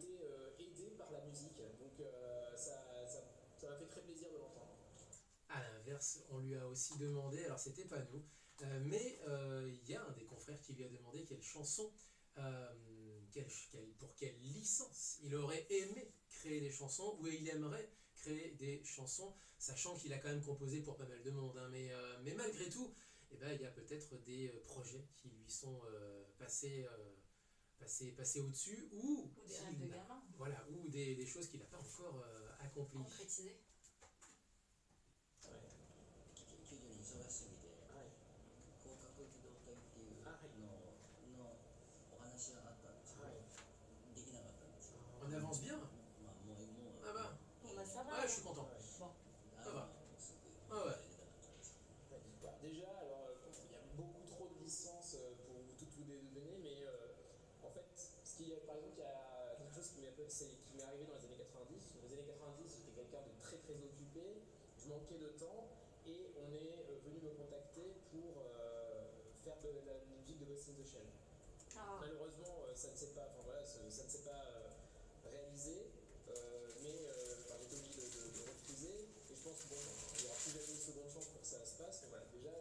l'inverse, on lui a aussi demandé, alors c'était pas nous, mais il y a un des confrères qui lui a demandé quelle chanson, pour quelle licence il aurait aimé créer des chansons, ou il aimerait créer des chansons, sachant qu'il a quand même composé pour pas mal de monde, hein, mais malgré tout, eh ben, il y a peut-être des projets qui lui sont passés au-dessus, Ou des rêves de gamin. voilà, ou des choses qu'il n'a pas encore accomplies. Concrétisé. 急遽に忙しすぎて、広角機動隊っていうのお話があったんですけど、できなかったんですよ。 On avance bien. まあもう Ah bah, Bon, bah ça va. ouais, je suis content. Bon. Ça va. すぐ Ah ouais. やりたかったんですよ。 Déjà, alors, il y a beaucoup trop de licences pour tout vous donner, mais en fait, par exemple, il y a quelque chose qui m'est arrivé dans les années 90. Dans les années 90, j'étais quelqu'un de très très occupé, je manquais de temps, et on est venu me contacter pour faire de la musique de Ghost in the Shell. Ah. Malheureusement, ça ne s'est pas, ça ne s'est pas réalisé, mais j'ai été obligé de refuser. Et je pense qu'il n'y aura plus jamais une seconde chance pour que ça se passe. Mais voilà, déjà,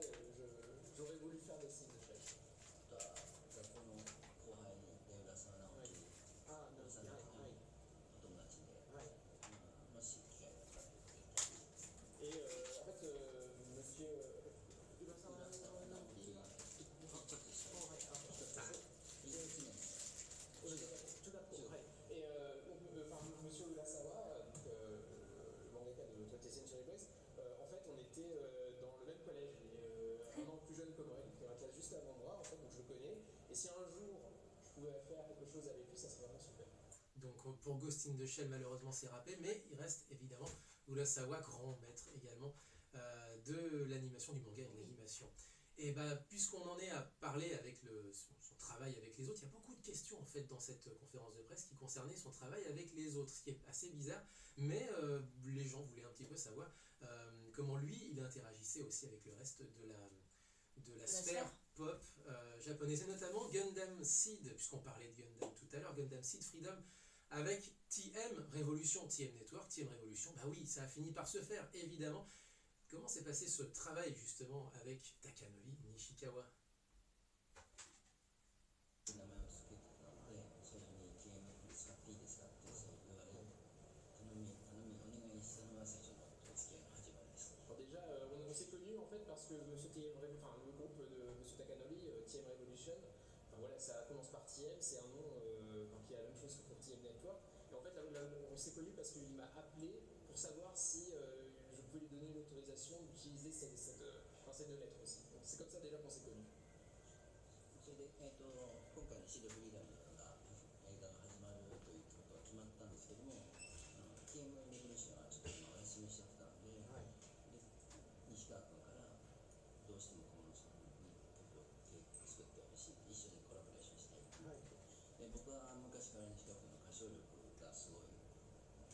j'aurais voulu faire des signes de chef. あとは学校の後輩に出浦さん直樹、Ah, non, さんのお友達で、もし機会があったら言って。 Et en fait, monsieur. 浦さん直樹、ちょっとした非常に記念です。 Et monsieur Urasawa, donc, le mangaka de 20th Century Boys, en fait, on était dans le même collège. Il est un an plus jeune que moi, il était en classe juste avant moi, en fait, donc je le connais. Et si un jour je pouvais faire quelque chose avec lui, ça serait vraiment super. Donc pour Ghost in the Shell, malheureusement c'est râpé, mais il reste évidemment Urasawa, grand maître également de l'animation, du manga et de l'animation. Et bah, puisqu'on en est à parler avec son travail avec les autres, il y a beaucoup de questions en fait dans cette conférence de presse qui concernaient son travail avec les autres, ce qui est assez bizarre, mais les gens voulaient un petit peu savoir comment lui il interagissait aussi avec le reste de la sphère pop japonaise, et notamment Gundam Seed, puisqu'on parlait de Gundam tout à l'heure, Gundam Seed Freedom avec TM Revolution, TM Network, TM Revolution, bah oui, ça a fini par se faire, évidemment. Comment s'est passé ce travail justement avec Takanori Nishikawa? 名前を付けてたので、それに TM 使っていいですかってそう言われ、頼みお願いしたのが最初のお付き合いの始まりです。 Alors déjà, on s'est connus en fait parce que le groupe de Monsieur Takanori, TM Revolution, enfin voilà, ça commence par TM, c'est un nom qui est la même chose que pour TM Network. Et en fait, on s'est connus parce qu'il m'a appelé pour savoir si je pouvais lui donner l'autorisation d'utiliser ces deux lettres aussi. Donc c'est comme ça déjà qu'on s'est connus. それで、今回のシードフリーダムが映画が始まるということは決まったんですけども、TM レボリューションはちょっと今お休みしちゃってたので、西川君からどうしてもこの人に曲を作ってほしい、一緒にコラボレーションしたいって言って、で僕は昔から西川君の歌唱力がすごい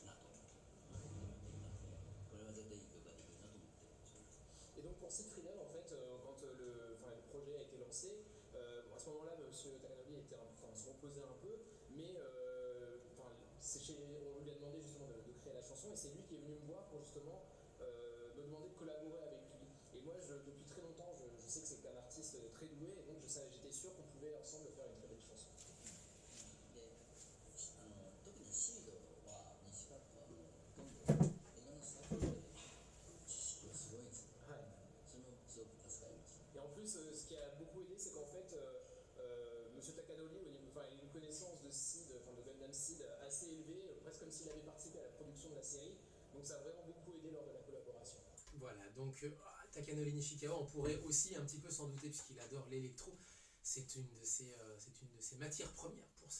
なと思っていたので、これは絶対いい曲ができるなと思って作りました。 Et donc pour Seed Freedom, en fait, quand le projet a été lancé, à ce moment-là, Monsieur Takanori se reposait un peu, mais on lui a demandé justement de créer la chanson, et c'est lui qui est venu me voir pour justement me demander de collaborer avec lui. Et moi, depuis très longtemps, je sais que c'est un artiste très doué, et donc j'étais sûr qu'on pouvait ensemble faire une très belle chanson. で、特にシードは西川君はほとんど映画のスタッフで知識がすごいんですよ。それもすごく助かりました。 Et en plus, ce qui a beaucoup aidé, c'est qu'en fait, Monsieur Takanori, il a une connaissance de Seed, de Gundam Seed assez élevée, presque comme s'il avait participé à la production de la série. Donc ça a vraiment beaucoup aidé lors de la collaboration. Voilà, donc Takanori Nishikawa, on pourrait aussi un petit peu s'en douter puisqu'il adore l'électro. C'est une de ses matières premières pour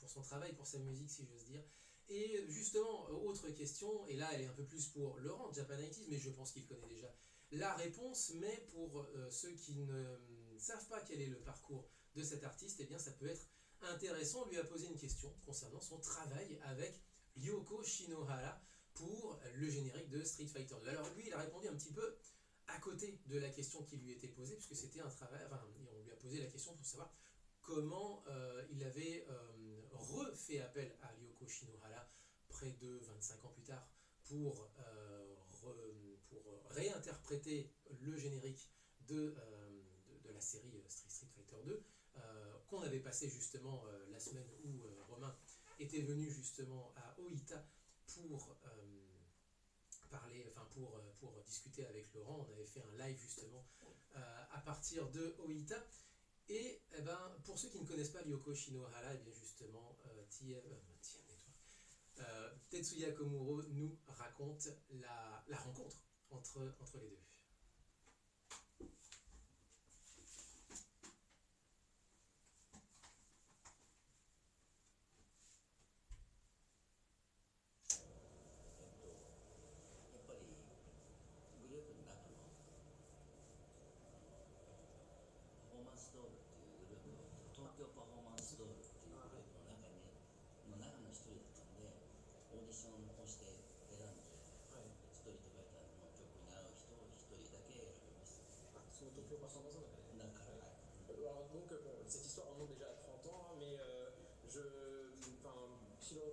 son travail, pour sa musique, si j'ose dire. Et justement, autre question, et là elle est un peu plus pour Laurent, Japanitis, mais je pense qu'il connaît déjà la réponse, mais pour ceux qui ne savent pas quel est le parcours de cet artiste, eh bien ça peut être intéressant. On lui a posé une question concernant son travail avec Ryoko Shinohara pour le générique de Street Fighter 2. Alors lui, il a répondu un petit peu à côté de la question qui lui était posée, puisque c'était un travail, on lui a posé la question pour savoir comment il avait refait appel à Ryoko Shinohara près de 25 ans plus tard pour réinterpréter le générique de la série Street Fighter 2, qu'on avait passé justement la semaine où Romain était venu justement à Oita pour pour discuter avec Laurent. On avait fait un live justement à partir de Oita. Et pour ceux qui ne connaissent pas Ryoko Shinohara, et bien justement Tetsuya Komuro nous raconte la rencontre entre les deux. 東京パフォーマンスの中で、Alors, donc, bon, cette histoire remonte déjà à 30 ans, hein, mais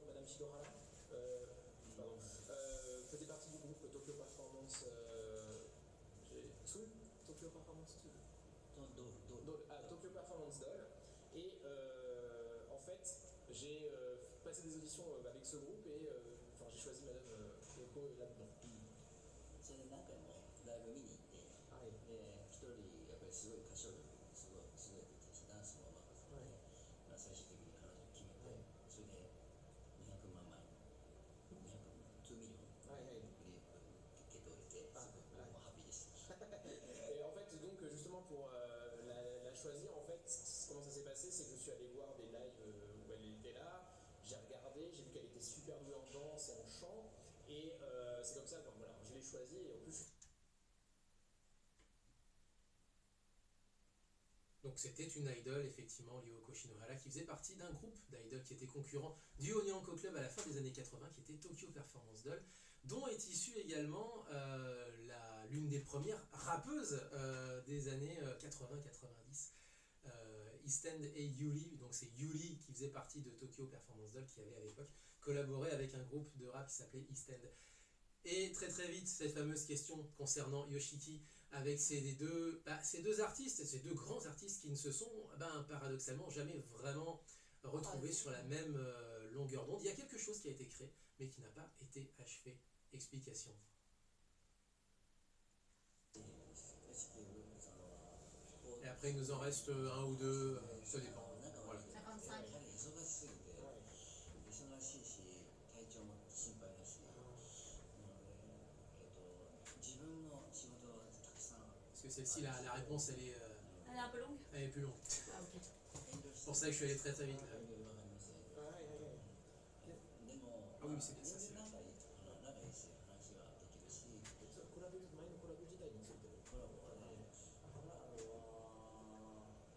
Madame Shirohara faisait partie du groupe Tokyo Performance. Tokyo Performance Tokyo Performance Doll. Et en fait, j'ai passé des auditions avec ce groupe et j'ai choisi Madame Yoko là-dedans. それで何回もライブ見に行って、一人やっぱりすごい歌唱力すごいですし、ダンスもうまかったので、最終的に彼女を決めて、それで200万枚、200ミリオン受け取れて、すごく僕もハッピーでした。Et en fait, donc justement pour la choisir, en fait, comment ça s'est passé, c'est que je suis allé voir des lives où elle était là, j'ai regardé, j'ai vu qu'elle était super douée en danse et en chant, et c'est comme ça, voilà, je l'ai choisie, et en plus Donc c'était une idol, effectivement, Ryoko Shinohara, qui faisait partie d'un groupe d'idoles qui était concurrent du Onyanko Club à la fin des années 80, qui était Tokyo Performance Doll, dont est issue également l'une des premières rappeuses des années 80-90, East-End et Yuri. Donc c'est Yuri qui faisait partie de Tokyo Performance Doll, qui avait à l'époque collaboré avec un groupe de rap qui s'appelait East-End. Et très très vite, cette fameuse question concernant Yoshiki, avec ces deux artistes, ces deux grands artistes qui ne se sont paradoxalement jamais vraiment retrouvés sur la même longueur d'onde. Il y a quelque chose qui a été créé, mais qui n'a pas été achevé. Explication. Et après, il nous en reste un ou deux, ça dépend. Voilà. 55. 忙しすぎて、忙しいし、体調も心配だし、なので、自分の仕事はたくさん。Parce que celle-ci, la réponse, elle est un peu longue. Elle est plus longue. Ah, ok. C'est pour ça que je suis allé très très vite là. でも、 Ah oui, c'est bien ça. 全然仲いいし、話はできるし、コラボ自体についてる。コラボはや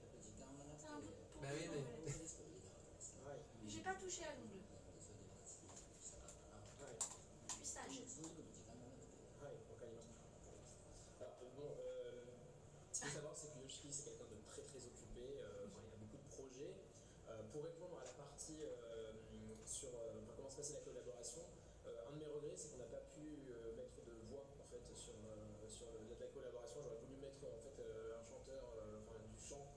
っぱ時間がなくて、 Bah oui, mais... ですけどいいだろうですね。 J'ai pas touché à l'ongle. それでまた次したかったな。 Pistage. そういうの時間がなくて。 Ouais, donc à l'image. Alors, bon, ce qu'il faut savoir, c'est que Yoshiki, c'est quelqu'un de très très occupé, il a beaucoup de projets. Pour répondre à la partie sur comment se passait la collaboration, un de mes regrets, c'est qu'on n'a pas pu mettre de voix en fait sur la collaboration. J'aurais voulu mettre en fait un chanteur, du chant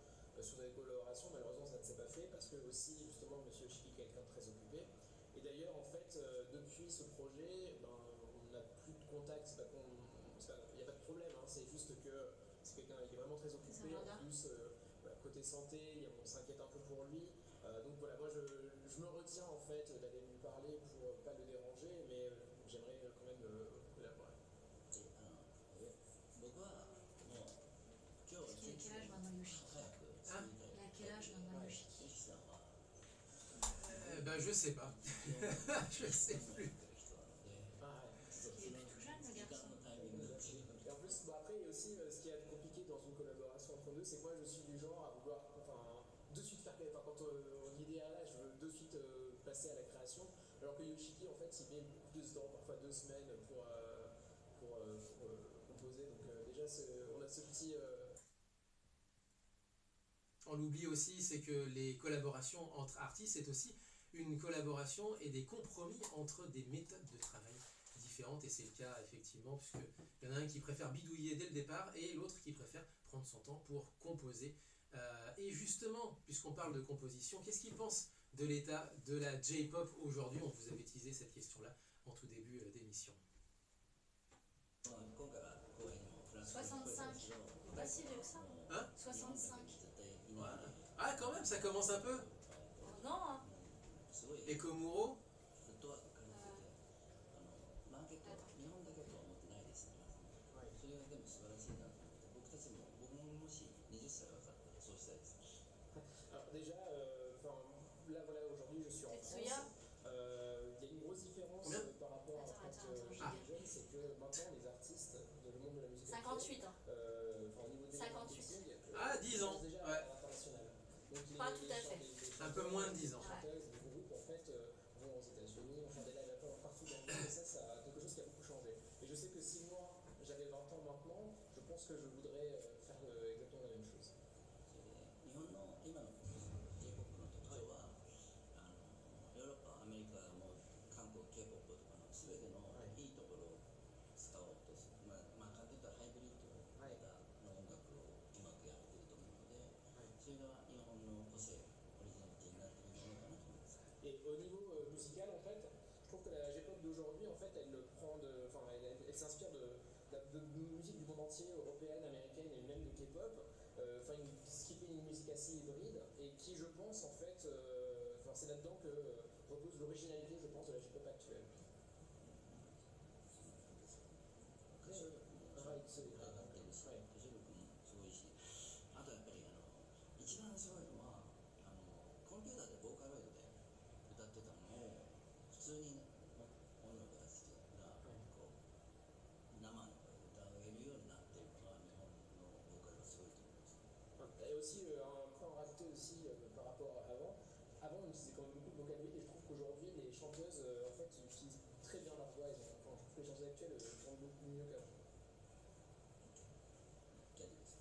sur des collaborations. Malheureusement, ça ne s'est pas fait parce que aussi justement Monsieur Yoshiki est quelqu'un de très occupé. Et d'ailleurs, en fait, depuis ce projet, on n'a plus de contact. Il n'y a pas de problème, hein, c'est juste que c'est quelqu'un qui est vraiment très occupé. En plus, côté santé, on s'inquiète un peu pour lui. Donc voilà, moi je me retiens en fait d'aller lui parler pour pas le déranger, mais j'aimerais quand même collaborer. 僕はもう今日 Il a quel âge maintenant, Yoshiki? 早く Il a quel âge maintenant, Yoshiki? ヨシさんは je sais pas. Je sais plus. Ah, ouais. Il est plutôt jeune, le 時間 garçon. のタイミングだし Et en plus, après, il y a aussi ce qui est compliqué dans une collaboration entre deux, c'est que moi je suis du genre à vouloir de suite faire. Quand l'idéal là, je veux de suite passer à la création, alors que Yoshiki en fait il met beaucoup plus de temps, parfois 2 semaines pour composer. Donc déjà on a ce petit. On l'oublie aussi, c'est que les collaborations entre artistes, c'est aussi une collaboration et des compromis entre des méthodes de travail différentes. différentes, et c'est le cas effectivement, puisqu'il y en a un qui préfère bidouiller dès le départ et l'autre qui préfère prendre son temps pour composer. Et justement, puisqu'on parle de composition, qu'est-ce qu'il pense de l'état de la J-pop aujourd'hui? On vous avait teasé cette question-là en tout début d'émission. 今回は公演にもフランス語65. 聞こえたんですけど Pas si vieux que ça. Hein? 65. 絶対いないので Ah, quand même, ça commence un peu. Oh non, hein. すごい Et Komuro? フットワーク感じててマーケット日本だけとは思ってないですねまずそれがでも素晴らしいなと思って僕たちも僕ももし20歳若かったらそうしたいです Alors déjà, là voilà, aujourd'hui je suis en France. Tetsuya. Il y a une grosse différence Combien par rapport à quand Attends, j'étais jeune, c'est que maintenant les artistes dans le monde de la musique 58 ans. au niveau des 58. Ah, 10 ans, déjà ouais. à l'international. Donc Pas tout à fait. Un peu moins de 10 ans. chanteuses, des groupes en fait vont aux États-Unis, vont faire des lives partout dans le monde, et ça a quelque chose qui a beaucoup changé. Et je sais que si moi j'avais 20 ans maintenant, je pense que je voudrais faire exactement la même chose. 日本の今の J-POP の特徴はヨーロッパアメリカも韓国 K-POP とかの全てのいいところを使おうとする、簡単に言ったらハイブリッド型の音楽をうまくやってると思うので、それが日本の個性オリジナリティになってるんじゃないかなと思います Et au niveau musical, en fait, je trouve que la J-pop d'aujourd'hui, en fait, elle s'inspire de musique du monde entier, européenne, américaine et même de K-pop. Ce qui fait une musique assez hybride et qui, je pense, en fait, c'est là-dedans que repose l'originalité, je pense, de la J-pop actuelle. 歌唱力も上がってるし、歌唱力もすごいし、あとやっぱり一番すごいのはコンピューターでボーカロイドで歌ってたのを普通に音楽が好きがこう生の声で歌えるようになっているのは日本のボーカルがすごいと思います。 Et aussi, un point à rajouter aussi par rapport à avant. Avant, on utilisait quand même beaucoup de vocaloïdes et je trouve qu'aujourd'hui, les chanteuses, en fait, utilisent très bien leur voix. Je trouve que les chanteuses actuelles chantent beaucoup mieux qu'avant. キャリーです。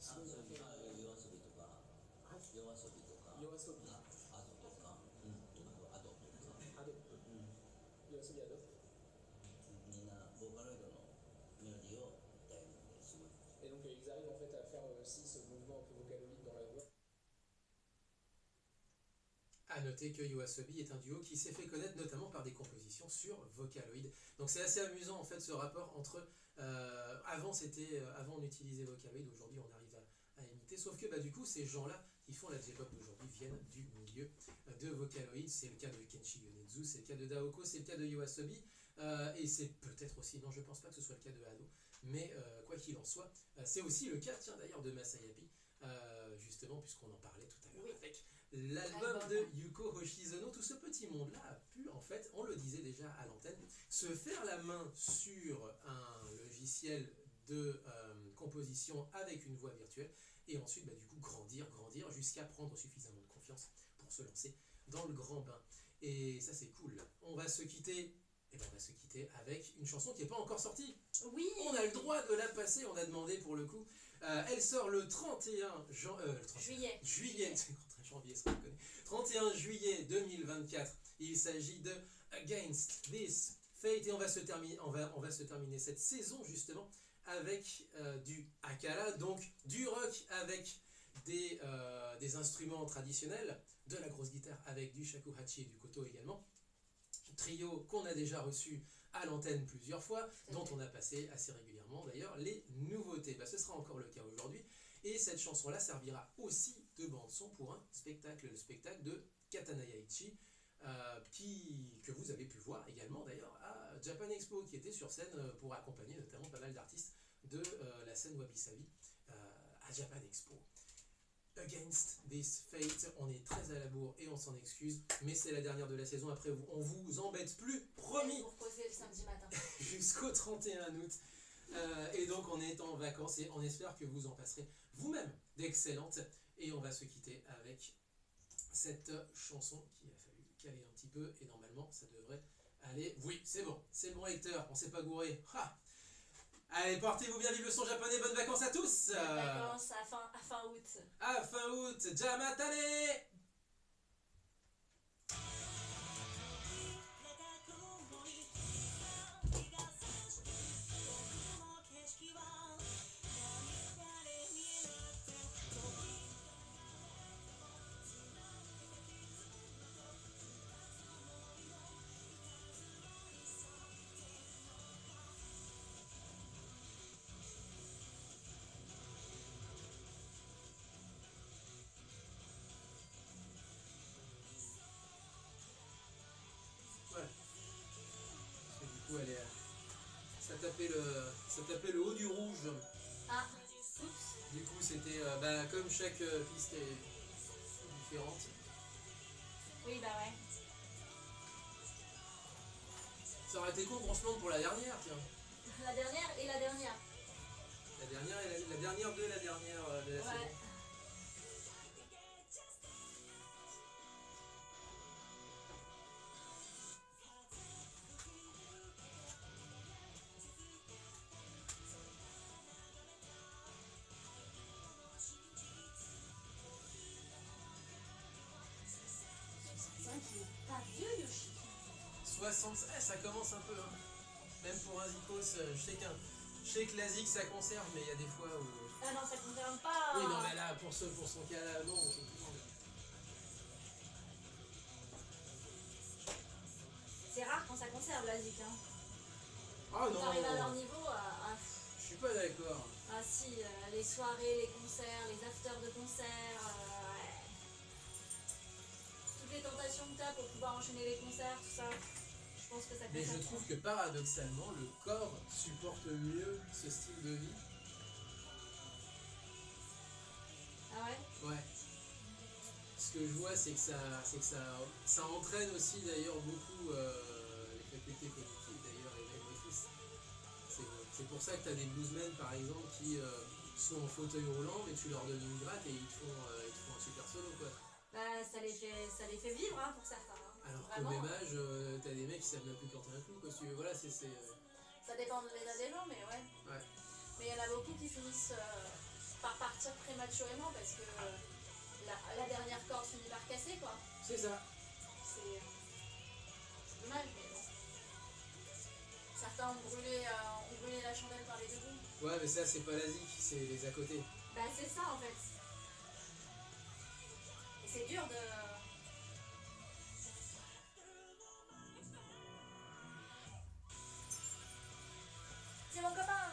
すごいな。夜遊びとか、夜遊びとか、夜遊び。アドとか、アドとか、アド。夜遊びアド。みんなボーカロイドのメロディーを歌えるのですごい。 Et donc ils arrivent en fait à faire aussi ce mouvement un peu vocaloïde dans la voix. À noter que YOASOBI est un duo qui s'est fait connaître notamment par des compositions sur Vocaloid. Donc c'est assez amusant en fait ce rapport entre avant on utilisait Vocaloid, aujourd'hui on arrive à imiter, sauf que du coup ces gens-là qui font la J-pop d'aujourd'hui viennent du milieu de Vocaloid. C'est le cas de Kenshi Yonezu, c'est le cas de Daoko, c'est le cas de YOASOBI, et c'est peut-être aussi, non je pense pas que ce soit le cas de Ado, mais quoi qu'il en soit, c'est aussi le cas tiens d'ailleurs de Masayapi, justement puisqu'on en parlait tout à l'heure avec l'album de Yuko Hoshizono. Tout ce petit monde-là a pu, en fait, on le disait déjà à l'antenne, se faire la main sur un logiciel de composition avec une voix virtuelle et ensuite du coup grandir jusqu'à prendre suffisamment de confiance pour se lancer dans le grand bain. Et ça c'est cool. On va se quitter. On va se quitter avec une chanson qui n'est pas encore sortie. Oui. On a le droit de la passer, on a demandé pour le coup. Elle sort le 31 juillet. Juillet, janvier, ça on connaît. 31 juillet 2024. Il s'agit de Against This Fate et on va se terminer cette saison justement avec du Akala, donc du rock avec des instruments traditionnels, de la grosse guitare avec du shakuhachi et du koto également. Trio qu'on a déjà reçu à l'antenne plusieurs fois, dont on a passé assez régulièrement d'ailleurs les nouveautés. Ce sera encore le cas aujourd'hui. Et cette chanson-là servira aussi de bande-son pour un spectacle, le spectacle de Katana Yaichi, que vous avez pu voir également d'ailleurs à Japan Expo, qui était sur scène pour accompagner notamment pas mal d'artistes de la scène wabi-sabi à Japan Expo. Against This Fate, on est très à la bourre et on s'en excuse, mais c'est la dernière de la saison, après on vous embête plus, promis, Pour poser le samedi matin. jusqu'au 31 août. Et donc on est en vacances et on espère que vous en passerez vous-même d'excellentes. Et on va se quitter avec cette chanson qui a fallu caler un petit peu et normalement ça devrait aller. Oui, c'est bon Hector, on s'est pas gouré. Ha. Allez, portez-vous bien, vive le son japonais, bonnes vacances à tous. Vacances à fin août. À fin août, Jamatane. tapait le haut du rouge. Ah, oups. Du coup, c'était comme chaque piste est différente. Oui, bah ouais. Ça aurait été con qu'on se plante pour la dernière, tiens. La dernière et la dernière. La dernière et la dernière de la dernière de la Ouais. saison. C'est vrai qu'il est pas vieux, Yoshi. 60, ça commence un peu. Hein. Même pour un Zikos, je sais que la Zik ça conserve, mais il y a des fois où. Ah non, ça concerne pas. Oui, non, mais là, pour son cas-là, non. C'est rare quand ça conserve la zik. Hein. Ah Quand t'arrives à leur non, niveau, je suis pas d'accord. ah si, les soirées, les concerts, les afters de concerts, ouais. Toutes les tentations que t'as pour pouvoir enchaîner les concerts, tout ça, je pense que ça Mais je conserve. trouve que paradoxalement, le corps supporte mieux ce style de vie. Ah ouais? Ouais. Ce que je vois, c'est que ça entraîne aussi d'ailleurs beaucoup les facultés cognitives d'ailleurs et les motrices. C'est pour ça que tu as des bluesmen par exemple qui sont en fauteuil roulant, mais tu leur donnes une gratte et ils te font un super solo quoi. Bah ça les fait vivre hein, pour certains. Hein. Alors qu'au Vraiment. même âge, t'as des mecs qui savent même plus planter un clou quoi. Si tu veux. Voilà, Ça dépend de l'état des gens, mais ouais. Ouais. Mais il y en a beaucoup qui finissent par partir prématurément parce que la dernière corde finit par casser quoi. C'est ça. C'est dommage, mais bon. Certains ont brûlé la chandelle par les deux bouts. Ouais, mais ça c'est pas la zik, c'est les à côté. Bah c'est ça en fait. Et c'est dur de... C'est mon copain.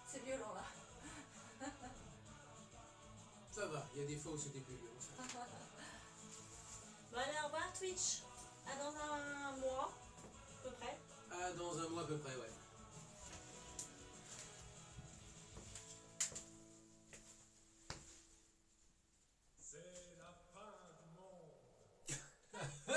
C'est violent là. Ça va, il y a des fois où c'était plus violent. Ça. Bon allez, au revoir Twitch. À dans un mois, à peu près. Ah, dans un mois à peu près, ouais.